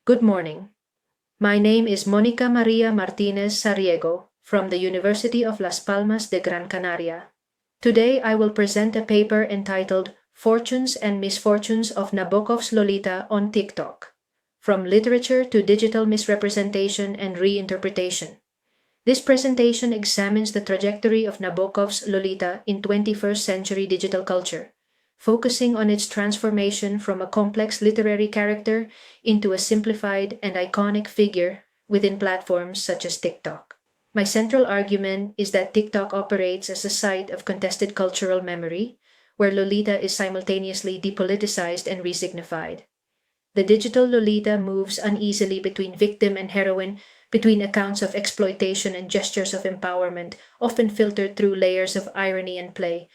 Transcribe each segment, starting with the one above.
Good morning. My name is Monica Maria Martinez Sariego from the University of Las Palmas de Gran Canaria. Today I will present a paper entitled Fortunes and Misfortunes of Nabokov's Lolita on TikTok, From Literature to Digital Misrepresentation and Reinterpretation. This presentation examines the trajectory of Nabokov's Lolita in 21st century digital culture, focusing on its transformation from a complex literary character into a simplified and iconic figure within platforms such as TikTok. My central argument is that TikTok operates as a site of contested cultural memory, where Lolita is simultaneously depoliticized and resignified. The digital Lolita moves uneasily between victim and heroine, between accounts of exploitation and gestures of empowerment, often filtered through layers of irony and play.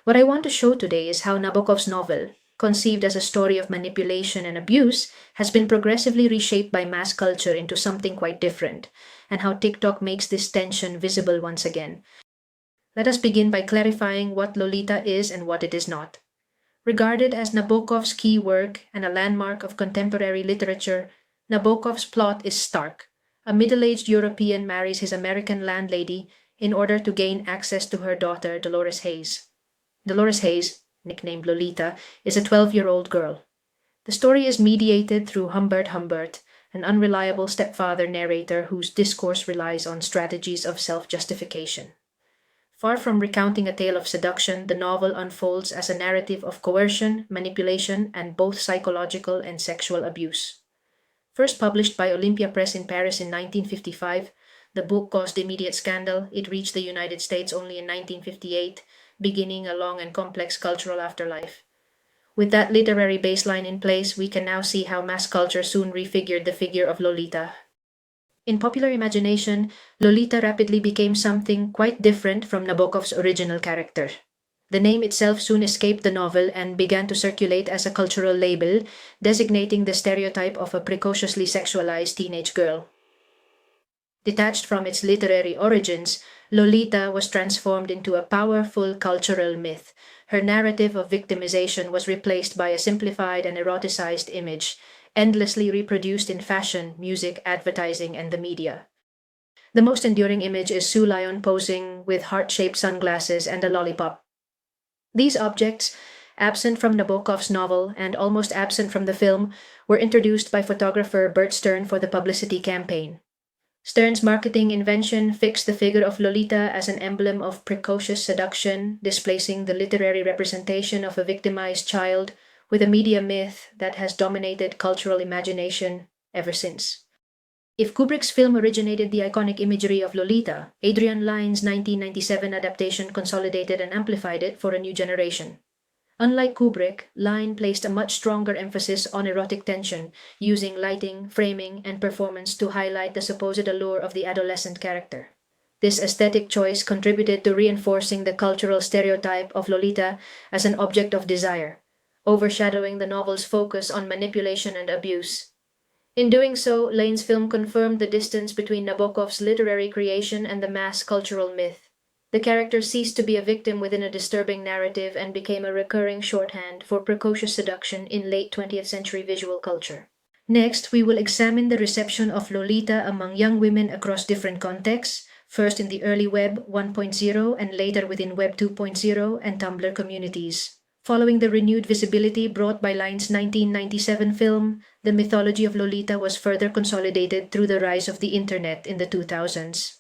What I want to show today is how Nabokov's novel, conceived as a story of manipulation and abuse, has been progressively reshaped by mass culture into something quite different, and how TikTok makes this tension visible once again. Let us begin by clarifying what Lolita is and what it is not. Regarded as Nabokov's key work and a landmark of contemporary literature, Nabokov's plot is stark. A middle-aged European marries his American landlady in order to gain access to her daughter, Dolores Hayes. Dolores Hayes, nicknamed Lolita, is a 12-year-old girl. The story is mediated through Humbert, an unreliable stepfather narrator whose discourse relies on strategies of self-justification. Far from recounting a tale of seduction, the novel unfolds as a narrative of coercion, manipulation, and both psychological and sexual abuse. First published by Olympia Press in Paris in 1955, the book caused immediate scandal. It reached the United States only in 1958, beginning a long and complex cultural afterlife. With that literary baseline in place, we can now see how mass culture soon refigured the figure of Lolita. In popular imagination, Lolita rapidly became something quite different from Nabokov's original character. The name itself soon escaped the novel and began to circulate as a cultural label, designating the stereotype of a precociously sexualized teenage girl. Detached from its literary origins, Lolita was transformed into a powerful cultural myth. Her narrative of victimization was replaced by a simplified and eroticized image, endlessly reproduced in fashion, music, advertising, and the media. The most enduring image is Sue Lyon posing with heart-shaped sunglasses and a lollipop. These objects, absent from Nabokov's novel and almost absent from the film, were introduced by photographer Bert Stern for the publicity campaign. Stern's marketing invention fixed the figure of Lolita as an emblem of precocious seduction, displacing the literary representation of a victimized child with a media myth that has dominated cultural imagination ever since. If Kubrick's film originated the iconic imagery of Lolita, Adrian Lyne's 1997 adaptation consolidated and amplified it for a new generation. Unlike Kubrick, Lyne placed a much stronger emphasis on erotic tension, using lighting, framing, and performance to highlight the supposed allure of the adolescent character. This aesthetic choice contributed to reinforcing the cultural stereotype of Lolita as an object of desire, overshadowing the novel's focus on manipulation and abuse. In doing so, Lane's film confirmed the distance between Nabokov's literary creation and the mass cultural myth. The character ceased to be a victim within a disturbing narrative and became a recurring shorthand for precocious seduction in late 20th century visual culture. Next, we will examine the reception of Lolita among young women across different contexts, first in the early Web 1.0 and later within Web 2.0 and Tumblr communities. Following the renewed visibility brought by Lyne's 1997 film, the mythology of Lolita was further consolidated through the rise of the internet in the 2000s.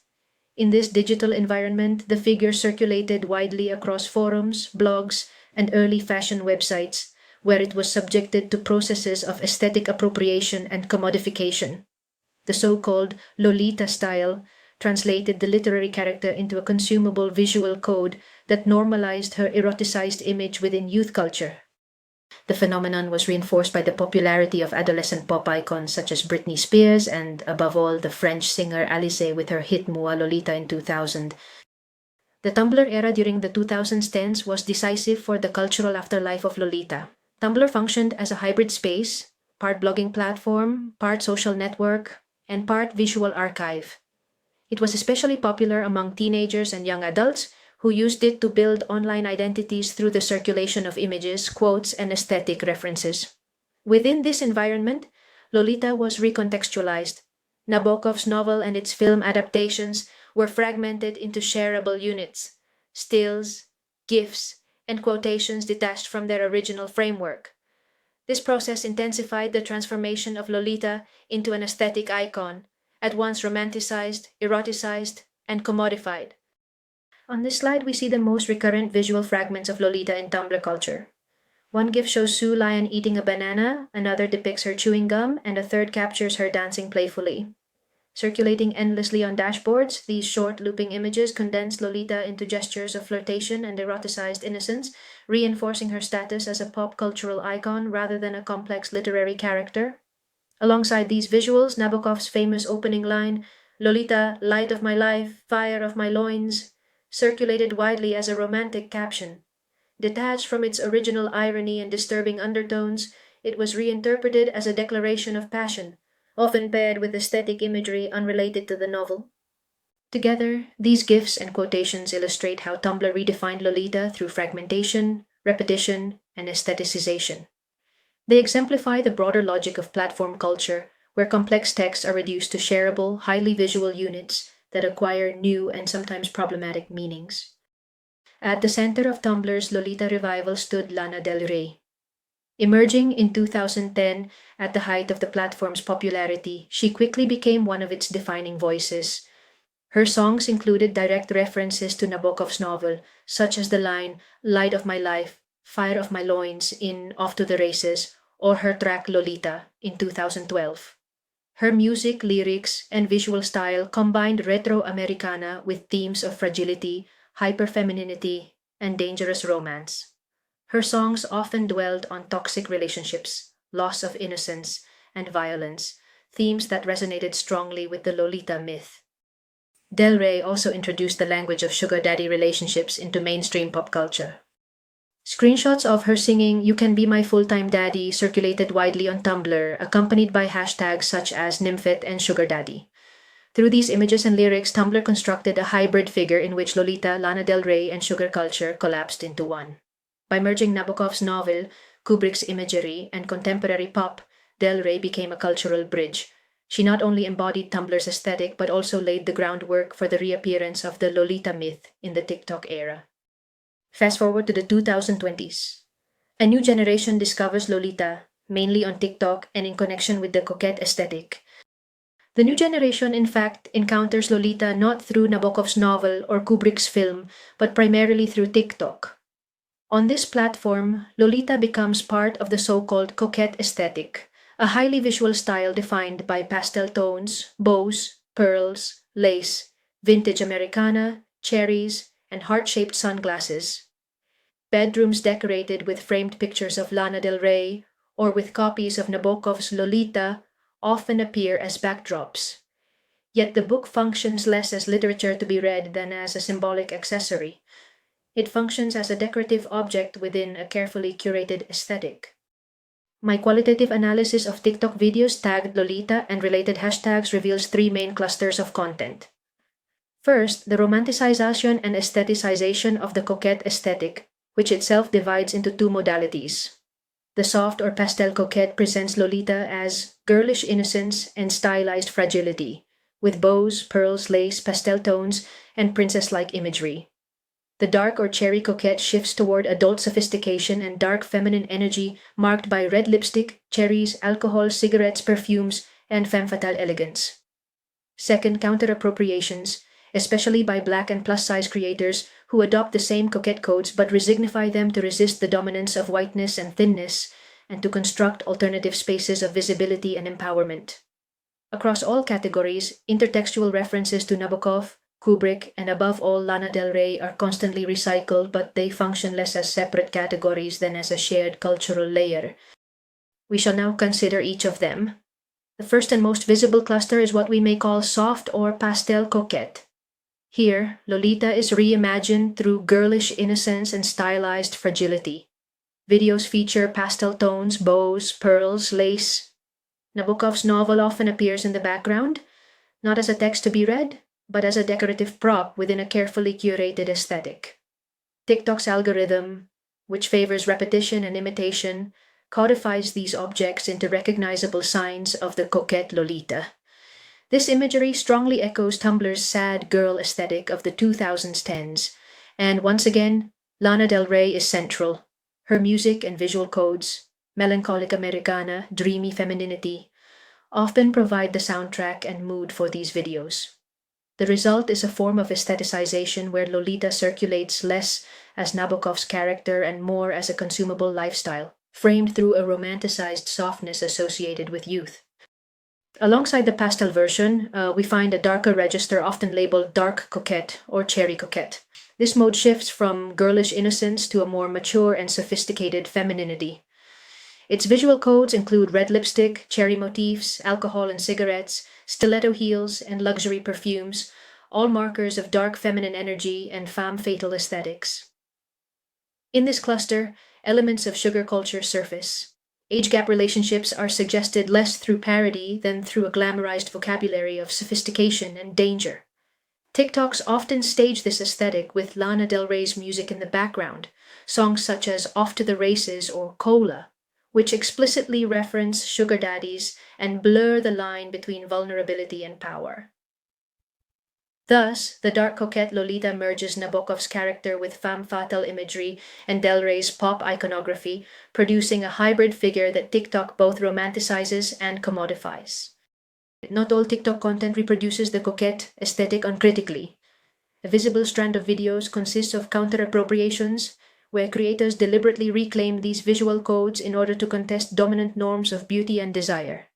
In this digital environment, the figure circulated widely across forums, blogs, and early fashion websites, where it was subjected to processes of aesthetic appropriation and commodification. The so-called Lolita style translated the literary character into a consumable visual code that normalized her eroticized image within youth culture. The phenomenon was reinforced by the popularity of adolescent pop icons such as Britney Spears and, above all, the French singer Alice with her hit Moi Lolita in 2000. The Tumblr era during the 2010s was decisive for the cultural afterlife of Lolita. Tumblr functioned as a hybrid space, part blogging platform, part social network, and part visual archive. It was especially popular among teenagers and young adults who used it to build online identities through the circulation of images, quotes, and aesthetic references. Within this environment, Lolita was recontextualized. Nabokov's novel and its film adaptations were fragmented into shareable units, stills, gifs, and quotations detached from their original framework. This process intensified the transformation of Lolita into an aesthetic icon, at once romanticized, eroticized, and commodified. On this slide, we see the most recurrent visual fragments of Lolita in Tumblr culture. One GIF shows Sue Lion eating a banana, another depicts her chewing gum, and a third captures her dancing playfully. Circulating endlessly on dashboards, these short looping images condense Lolita into gestures of flirtation and eroticized innocence, reinforcing her status as a pop cultural icon rather than a complex literary character. Alongside these visuals, Nabokov's famous opening line, "Lolita, light of my life, fire of my loins," circulated widely as a romantic caption. Detached from its original irony and disturbing undertones, it was reinterpreted as a declaration of passion, often paired with aesthetic imagery unrelated to the novel. Together, these GIFs and quotations illustrate how Tumblr redefined Lolita through fragmentation, repetition, and aestheticization. They exemplify the broader logic of platform culture, where complex texts are reduced to shareable, highly visual units that acquire new and sometimes problematic meanings. At the center of Tumblr's Lolita revival stood Lana Del Rey. Emerging in 2010 at the height of the platform's popularity, she quickly became one of its defining voices. Her songs included direct references to Nabokov's novel, such as the line, "Light of my life, fire of my loins" in Off to the Races, or her track Lolita in 2012. Her music, lyrics, and visual style combined retro Americana with themes of fragility, hyperfemininity, and dangerous romance. Her songs often dwelled on toxic relationships, loss of innocence, and violence, themes that resonated strongly with the Lolita myth. Del Rey also introduced the language of sugar daddy relationships into mainstream pop culture. Screenshots of her singing "You Can Be My Full-Time Daddy" circulated widely on Tumblr, accompanied by hashtags such as Nymphet and Sugar Daddy. Through these images and lyrics, Tumblr constructed a hybrid figure in which Lolita, Lana Del Rey, and sugar culture collapsed into one. By merging Nabokov's novel, Kubrick's imagery, and contemporary pop, Del Rey became a cultural bridge. She not only embodied Tumblr's aesthetic but also laid the groundwork for the reappearance of the Lolita myth in the TikTok era. Fast forward to the 2020s. A new generation discovers Lolita, mainly on TikTok and in connection with the coquette aesthetic. The new generation, in fact, encounters Lolita not through Nabokov's novel or Kubrick's film, but primarily through TikTok. On this platform, Lolita becomes part of the so-called coquette aesthetic, a highly visual style defined by pastel tones, bows, pearls, lace, vintage Americana, cherries, and heart-shaped sunglasses. Bedrooms decorated with framed pictures of Lana Del Rey or with copies of Nabokov's Lolita often appear as backdrops. Yet the book functions less as literature to be read than as a symbolic accessory. It functions as a decorative object within a carefully curated aesthetic. My qualitative analysis of TikTok videos tagged Lolita and related hashtags reveals three main clusters of content. First, the romanticization and aestheticization of the coquette aesthetic, which itself divides into two modalities. The soft or pastel coquette presents Lolita as girlish innocence and stylized fragility, with bows, pearls, lace, pastel tones, and princess-like imagery. The dark or cherry coquette shifts toward adult sophistication and dark feminine energy marked by red lipstick, cherries, alcohol, cigarettes, perfumes, and femme fatale elegance. Second, counter-appropriations, especially by Black and plus-size creators who adopt the same coquette codes but resignify them to resist the dominance of whiteness and thinness, and to construct alternative spaces of visibility and empowerment. Across all categories, intertextual references to Nabokov, Kubrick, and above all Lana Del Rey are constantly recycled, but they function less as separate categories than as a shared cultural layer. We shall now consider each of them. The first and most visible cluster is what we may call soft or pastel coquette. Here, Lolita is reimagined through girlish innocence and stylized fragility. Videos feature pastel tones, bows, pearls, lace. Nabokov's novel often appears in the background, not as a text to be read, but as a decorative prop within a carefully curated aesthetic. TikTok's algorithm, which favors repetition and imitation, codifies these objects into recognizable signs of the coquette Lolita. This imagery strongly echoes Tumblr's sad girl aesthetic of the 2010s, and once again, Lana Del Rey is central. Her music and visual codes, melancholic Americana, dreamy femininity, often provide the soundtrack and mood for these videos. The result is a form of aestheticization where Lolita circulates less as Nabokov's character and more as a consumable lifestyle, framed through a romanticized softness associated with youth. Alongside the pastel version, we find a darker register often labeled dark coquette or cherry coquette. This mode shifts from girlish innocence to a more mature and sophisticated femininity. Its visual codes include red lipstick, cherry motifs, alcohol and cigarettes, stiletto heels, and luxury perfumes, all markers of dark feminine energy and femme fatale aesthetics. In this cluster, elements of sugar culture surface. Age gap relationships are suggested less through parody than through a glamorized vocabulary of sophistication and danger. TikToks often stage this aesthetic with Lana Del Rey's music in the background, songs such as Off to the Races or Cola, which explicitly reference sugar daddies and blur the line between vulnerability and power. Thus, the dark coquette Lolita merges Nabokov's character with femme fatale imagery and Del Rey's pop iconography, producing a hybrid figure that TikTok both romanticizes and commodifies. Not all TikTok content reproduces the coquette aesthetic uncritically. A visible strand of videos consists of counter-appropriations, where creators deliberately reclaim these visual codes in order to contest dominant norms of beauty and desire.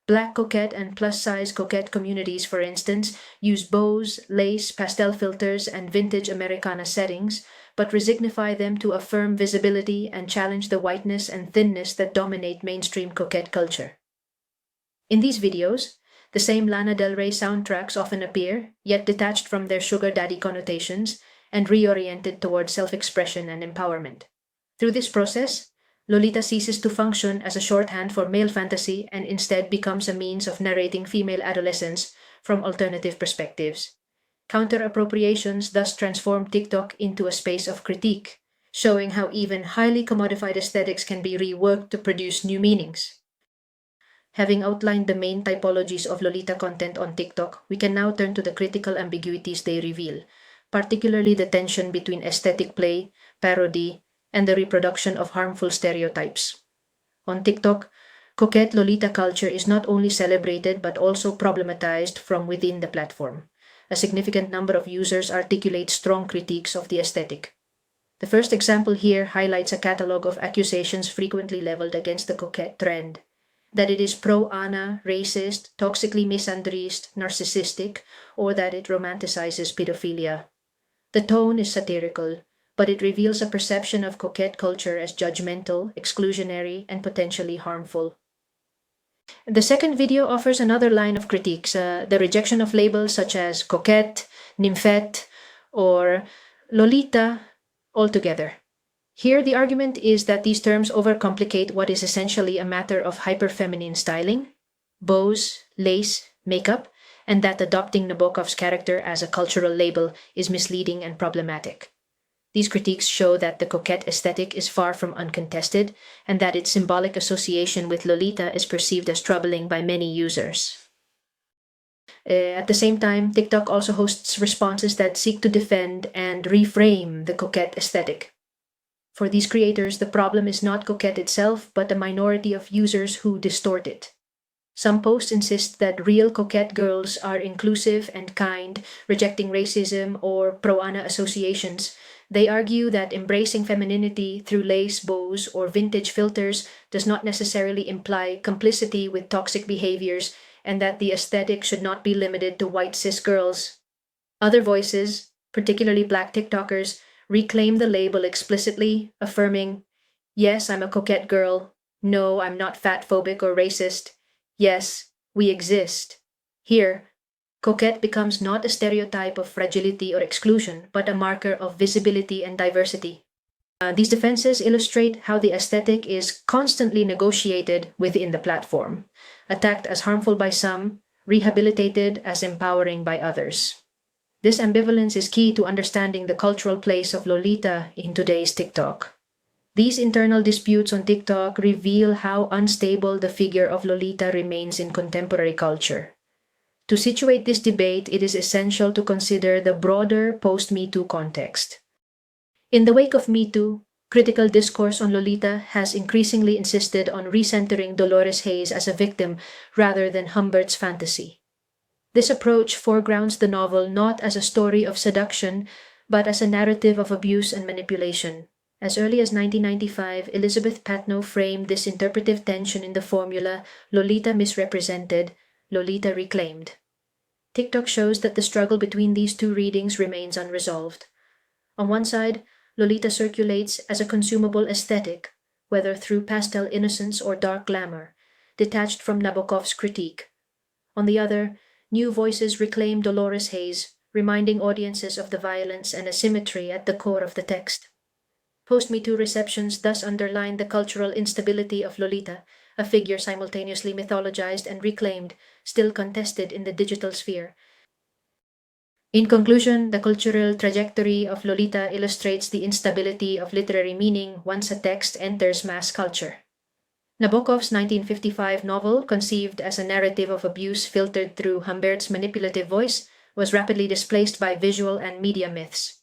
Black coquette and plus-size coquette communities, for instance, use bows, lace, pastel filters, and vintage Americana settings, but resignify them to affirm visibility and challenge the whiteness and thinness that dominate mainstream coquette culture. In these videos, the same Lana Del Rey soundtracks often appear, yet detached from their sugar daddy connotations and reoriented toward self-expression and empowerment. Through this process, Lolita ceases to function as a shorthand for male fantasy and instead becomes a means of narrating female adolescence from alternative perspectives. Counter-appropriations thus transform TikTok into a space of critique, showing how even highly commodified aesthetics can be reworked to produce new meanings. Having outlined the main typologies of Lolita content on TikTok, we can now turn to the critical ambiguities they reveal, particularly the tension between aesthetic play, parody, and the reproduction of harmful stereotypes. On TikTok, coquette Lolita culture is not only celebrated but also problematized from within the platform. A significant number of users articulate strong critiques of the aesthetic. The first example here highlights a catalog of accusations frequently leveled against the coquette trend, that it is pro-Ana, racist, toxically misandrist, narcissistic, or that it romanticizes pedophilia. The tone is satirical, but it reveals a perception of coquette culture as judgmental, exclusionary, and potentially harmful. The second video offers another line of critiques, the rejection of labels such as coquette, nymphette, or Lolita altogether. Here, the argument is that these terms overcomplicate what is essentially a matter of hyper-feminine styling, bows, lace, makeup, and that adopting Nabokov's character as a cultural label is misleading and problematic. These critiques show that the coquette aesthetic is far from uncontested, and that its symbolic association with Lolita is perceived as troubling by many users. At the same time, TikTok also hosts responses that seek to defend and reframe the coquette aesthetic. For these creators, the problem is not coquette itself, but a minority of users who distort it. Some posts insist that real coquette girls are inclusive and kind, rejecting racism or pro-Ana associations. They argue that embracing femininity through lace, bows, or vintage filters does not necessarily imply complicity with toxic behaviors, and that the aesthetic should not be limited to white cis girls. Other voices, particularly Black TikTokers, reclaim the label explicitly, affirming, "Yes, I'm a coquette girl. No, I'm not fatphobic or racist. Yes, we exist." Here, coquette becomes not a stereotype of fragility or exclusion, but a marker of visibility and diversity. These defenses illustrate how the aesthetic is constantly negotiated within the platform, attacked as harmful by some, rehabilitated as empowering by others. This ambivalence is key to understanding the cultural place of Lolita in today's TikTok. These internal disputes on TikTok reveal how unstable the figure of Lolita remains in contemporary culture. To situate this debate, it is essential to consider the broader post-Me Too context. In the wake of Me Too, critical discourse on Lolita has increasingly insisted on recentering Dolores Hayes as a victim rather than Humbert's fantasy. This approach foregrounds the novel not as a story of seduction, but as a narrative of abuse and manipulation. As early as 1995, Elizabeth Patno framed this interpretive tension in the formula Lolita misrepresented, Lolita reclaimed. TikTok shows that the struggle between these two readings remains unresolved. On one side, Lolita circulates as a consumable aesthetic, whether through pastel innocence or dark glamour, detached from Nabokov's critique. On the other, new voices reclaim Dolores Hayes, reminding audiences of the violence and asymmetry at the core of the text. Post-Me Too receptions thus underline the cultural instability of Lolita, a figure simultaneously mythologized and reclaimed, still contested in the digital sphere. In conclusion, the cultural trajectory of Lolita illustrates the instability of literary meaning once a text enters mass culture. Nabokov's 1955 novel, conceived as a narrative of abuse filtered through Humbert's manipulative voice, was rapidly displaced by visual and media myths.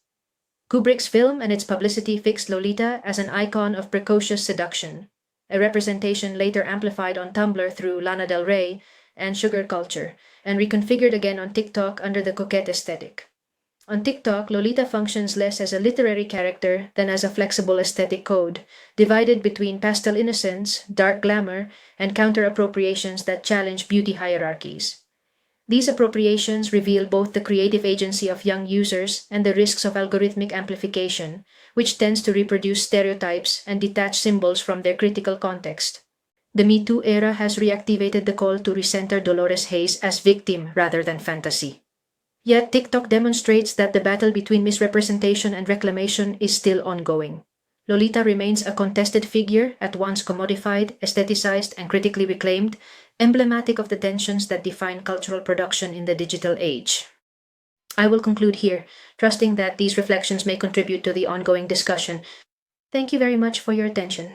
Kubrick's film and its publicity fixed Lolita as an icon of precocious seduction, a representation later amplified on Tumblr through Lana Del Rey and sugar culture, and reconfigured again on TikTok under the coquette aesthetic. On TikTok, Lolita functions less as a literary character than as a flexible aesthetic code, divided between pastel innocence, dark glamour, and counter-appropriations that challenge beauty hierarchies. These appropriations reveal both the creative agency of young users and the risks of algorithmic amplification, which tends to reproduce stereotypes and detach symbols from their critical context. The Me Too era has reactivated the call to recenter Dolores Hayes as victim rather than fantasy. Yet TikTok demonstrates that the battle between misrepresentation and reclamation is still ongoing. Lolita remains a contested figure, at once commodified, aestheticized, and critically reclaimed, emblematic of the tensions that define cultural production in the digital age. I will conclude here, trusting that these reflections may contribute to the ongoing discussion. Thank you very much for your attention.